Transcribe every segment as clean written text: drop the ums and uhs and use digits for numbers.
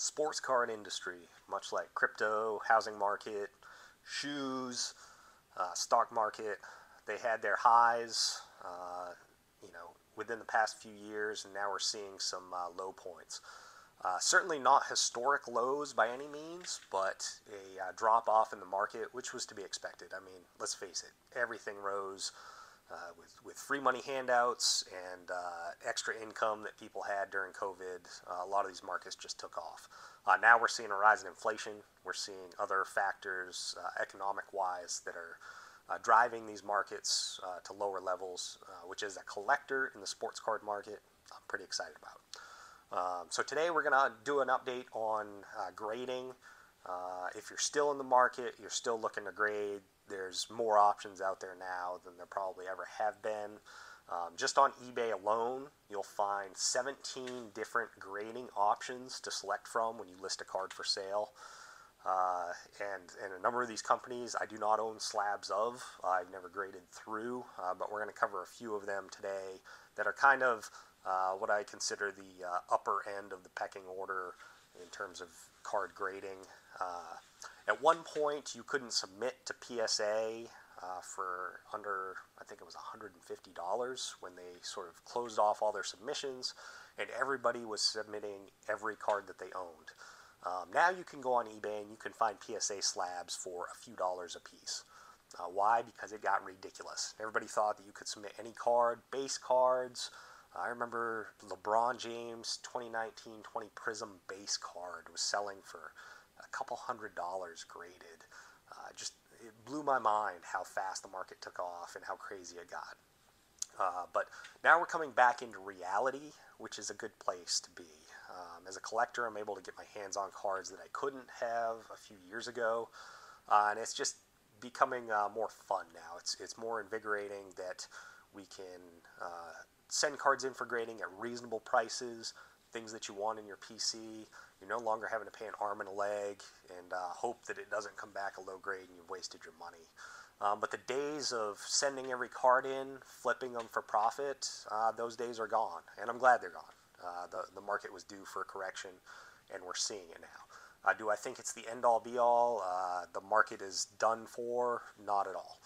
sports card industry, much like crypto, housing market, shoes, stock market, they had their highs, within the past few years, and now we're seeing some low points. Certainly not historic lows by any means, but a drop off in the market, which was to be expected. I mean, let's face it, everything rose with free money handouts and extra income that people had during COVID. A lot of these markets just took off. Now we're seeing a rise in inflation. We're seeing other factors, economic-wise, that are driving these markets to lower levels, which is a collector in the sports card market I'm pretty excited about. So today we're going to do an update on grading. If you're still in the market, you're still looking to grade, there's more options out there now than there probably ever have been. Just on eBay alone, you'll find 17 different grading options to select from when you list a card for sale. And a number of these companies I do not own slabs of. I've never graded through, but we're going to cover a few of them today that are kind of what I consider the upper end of the pecking order in terms of card grading. At one point, you couldn't submit to PSA for under, I think it was $150 when they sort of closed off all their submissions, and everybody was submitting every card that they owned. Now you can go on eBay and you can find PSA slabs for a few dollars a piece. Why? Because it got ridiculous. Everybody thought that you could submit any card, base cards. I remember LeBron James 2019-20 Prism base card was selling for a couple $100 graded. It blew my mind how fast the market took off and how crazy it got. But now we're coming back into reality, which is a good place to be. As a collector, I'm able to get my hands on cards that I couldn't have a few years ago, and it's just becoming more fun now. It's more invigorating that we can send cards in for grading at reasonable prices, things that you want in your PC. You're no longer having to pay an arm and a leg and hope that it doesn't come back a low grade and you've wasted your money. But the days of sending every card in, flipping them for profit, those days are gone, and I'm glad they're gone. The market was due for a correction, and we're seeing it now. Do I think it's the end-all, be-all? The market is done for? Not at all.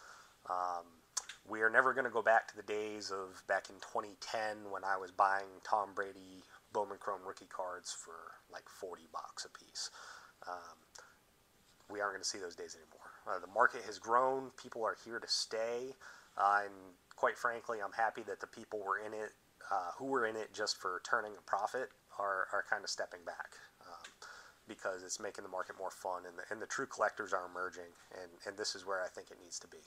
We are never going to go back to the days of back in 2010 when I was buying Tom Brady Bowman Chrome rookie cards for like $40 a piece. We aren't going to see those days anymore. The market has grown. People are here to stay. And quite frankly, I'm happy that the people who were in it just for turning a profit are kind of stepping back, because it's making the market more fun, and the true collectors are emerging, and this is where I think it needs to be.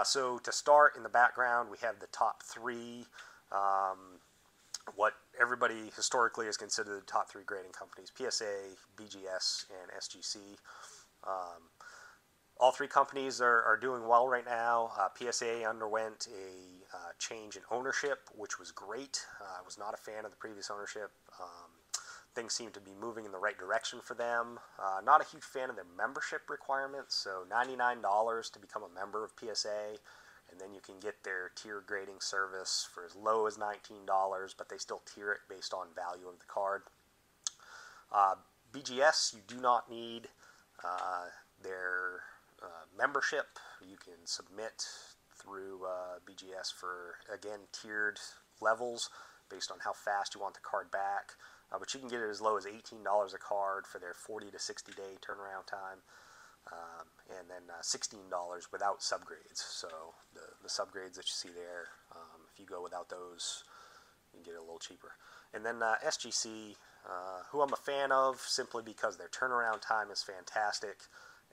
So to start, in the background, we have the top three, what everybody historically has considered the top three grading companies: PSA, BGS, and SGC. All three companies are doing well right now. PSA underwent a change in ownership, which was great. I was not a fan of the previous ownership. Things seem to be moving in the right direction for them. Not a huge fan of their membership requirements, so $99 to become a member of PSA, and then you can get their tier grading service for as low as $19, but they still tier it based on value of the card. BGS, you do not need their membership. You can submit through BGS for, again, tiered levels based on how fast you want the card back. But you can get it as low as $18 a card for their 40 to 60 day turnaround time, and then $16 without subgrades. So the subgrades that you see there, if you go without those, you can get it a little cheaper. And then SGC, who I'm a fan of simply because their turnaround time is fantastic,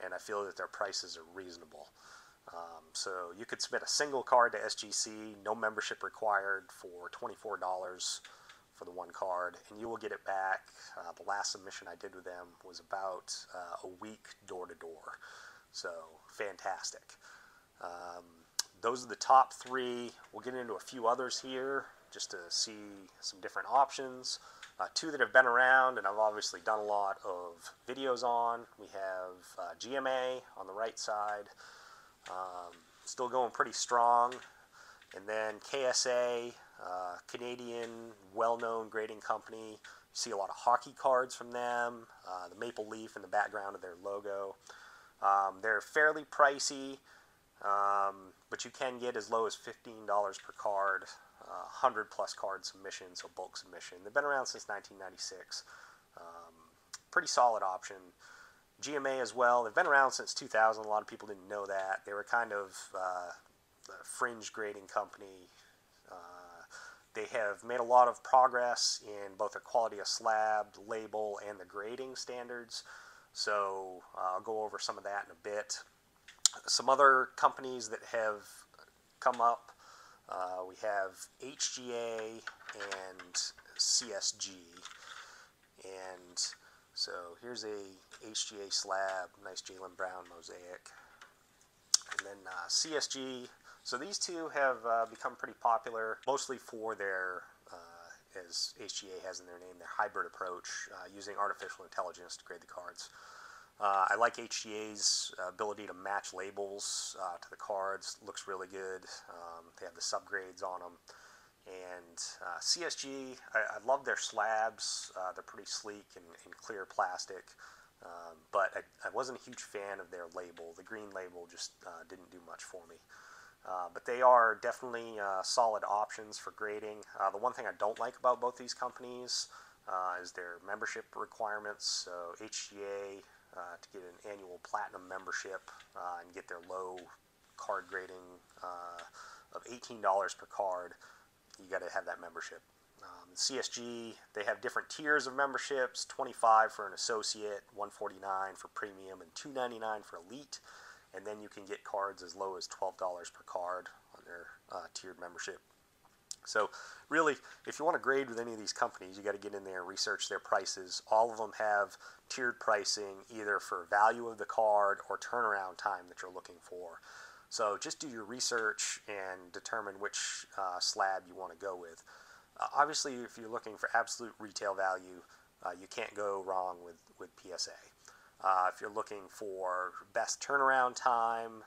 and I feel that their prices are reasonable. So you could submit a single card to SGC, no membership required, for $24 for the one card, and you will get it back. The last submission I did with them was about a week door to door. So fantastic. Those are the top three. We'll get into a few others here just to see some different options. Two that have been around and I've obviously done a lot of videos on. We have GMA on the right side, still going pretty strong. And then KSA, Canadian well-known grading company. see a lot of hockey cards from them, the maple leaf in the background of their logo. They're fairly pricey, but you can get as low as $15 per card, 100 plus card submission, so bulk submission. They've been around since 1996. Pretty solid option. GMA as well. They've been around since 2000. A lot of people didn't know that. They were kind of a fringe grading company. They have made a lot of progress in both the quality of slab, label, and the grading standards. So I'll go over some of that in a bit. Some other companies that have come up, we have HGA and CSG. And so here's a HGA slab, nice Jalen Brown mosaic. And then CSG. So these two have become pretty popular, mostly for their, as HGA has in their name, their hybrid approach, using artificial intelligence to grade the cards. I like HGA's ability to match labels to the cards. Looks really good. They have the subgrades on them. And CSG, I love their slabs. They're pretty sleek and clear plastic. But I wasn't a huge fan of their label. The green label just didn't do much for me. But they are definitely solid options for grading. The one thing I don't like about both these companies is their membership requirements. So HGA, to get an annual platinum membership and get their low card grading of $18 per card, you got to have that membership. CSG, they have different tiers of memberships: $25 for an associate, $149 for premium, and $299 for elite. And then you can get cards as low as $12 per card on their tiered membership. So really, if you want to grade with any of these companies, you got to get in there and research their prices. All of them have tiered pricing, either for value of the card or turnaround time that you're looking for. So just do your research and determine which slab you want to go with. Obviously, if you're looking for absolute retail value, you can't go wrong with PSA. If you're looking for best turnaround time,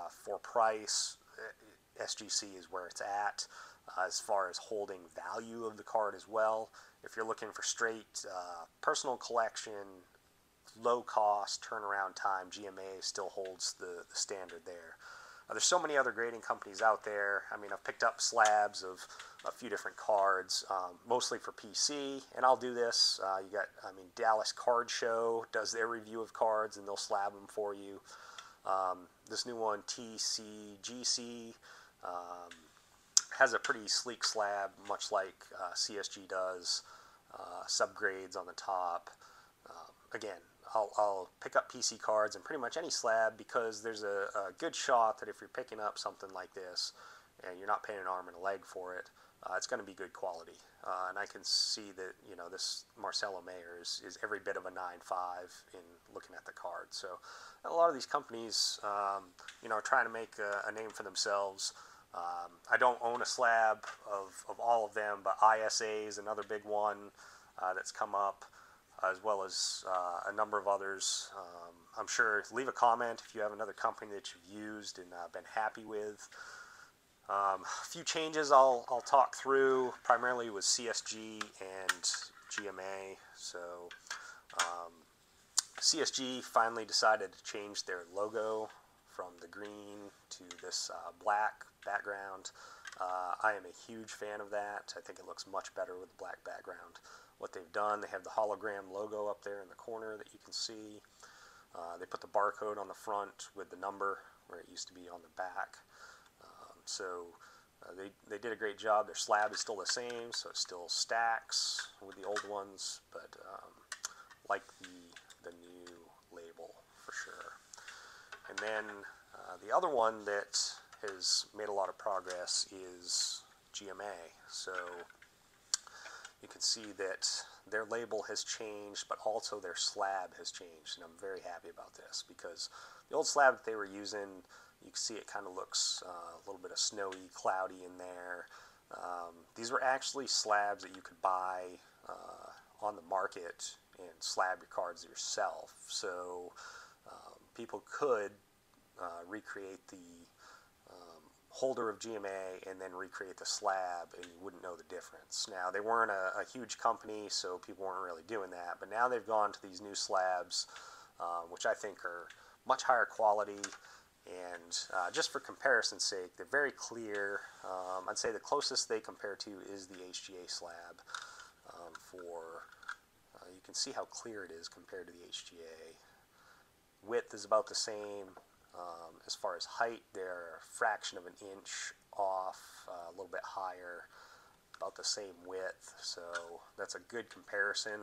for price, SGC is where it's at. As far as holding value of the card as well. If you're looking for straight personal collection, low cost, turnaround time, GMA still holds the standard there. There's so many other grading companies out there. I mean, I've picked up slabs of a few different cards, mostly for PC, and I'll do this. Dallas Card Show does their review of cards, and they'll slab them for you. This new one, GC, has a pretty sleek slab, much like CSG does. Subgrades on the top. Again, I'll pick up PC cards and pretty much any slab, because there's a good shot that if you're picking up something like this and you're not paying an arm and a leg for it, it's going to be good quality. And I can see that, this Marcelo Mayer is every bit of a 9.5 in looking at the card. So a lot of these companies, are trying to make a name for themselves. I don't own a slab of all of them, but ISA is another big one that's come up, as well as a number of others. I'm sure, leave a comment if you have another company that you've used and been happy with. A few changes I'll talk through, primarily with CSG and GMA. So CSG finally decided to change their logo from the green to this black background. I am a huge fan of that. I think it looks much better with the black background. What they've done, they have the hologram logo up there in the corner that you can see. They put the barcode on the front with the number where it used to be on the back. They did a great job. Their slab is still the same, so it still stacks with the old ones, but like the new label for sure. And then the other one that has made a lot of progress is GMA. So you can see that their label has changed, but also their slab has changed, and I'm very happy about this, because the old slab that they were using, you can see it kind of looks a little bit of snowy, cloudy in there. These were actually slabs that you could buy on the market and slab your cards yourself. So people could recreate the holder of GMA and then recreate the slab, and you wouldn't know the difference. Now, they weren't a huge company, so people weren't really doing that, but now they've gone to these new slabs, which I think are much higher quality, and just for comparison's sake, they're very clear. I'd say the closest they compare to is the HGA slab. You can see how clear it is compared to the HGA. Width is about the same. As far as height, they're a fraction of an inch off, a little bit higher, about the same width. So that's a good comparison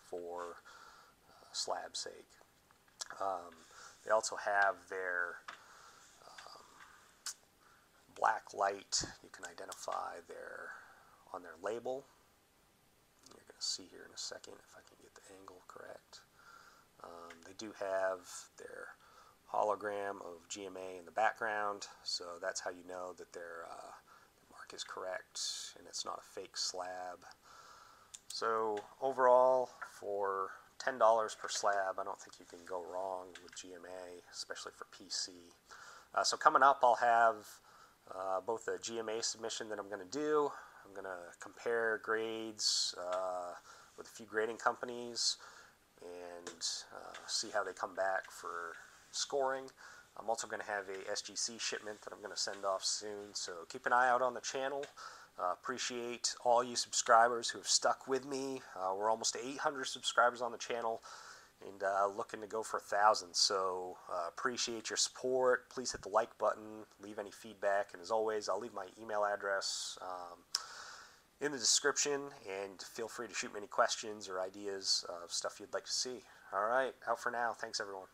for slab's sake. They also have their black light. You can identify on their label. You're going to see here in a second if I can get the angle correct. They do have their hologram of GMA in the background, so that's how you know that their mark is correct and it's not a fake slab. So overall, for $10 per slab, I don't think you can go wrong with GMA, especially for PC. So coming up, I'll have both a GMA submission that I'm going to do. I'm going to compare grades with a few grading companies and see how they come back for scoring. I'm also going to have a SGC shipment that I'm going to send off soon, so keep an eye out on the channel. Appreciate all you subscribers who have stuck with me. We're almost 800 subscribers on the channel and looking to go for 1,000, so appreciate your support. Please hit the like button, leave any feedback, and as always, I'll leave my email address in the description, and feel free to shoot me any questions or ideas of stuff you'd like to see. Alright, out for now. Thanks everyone.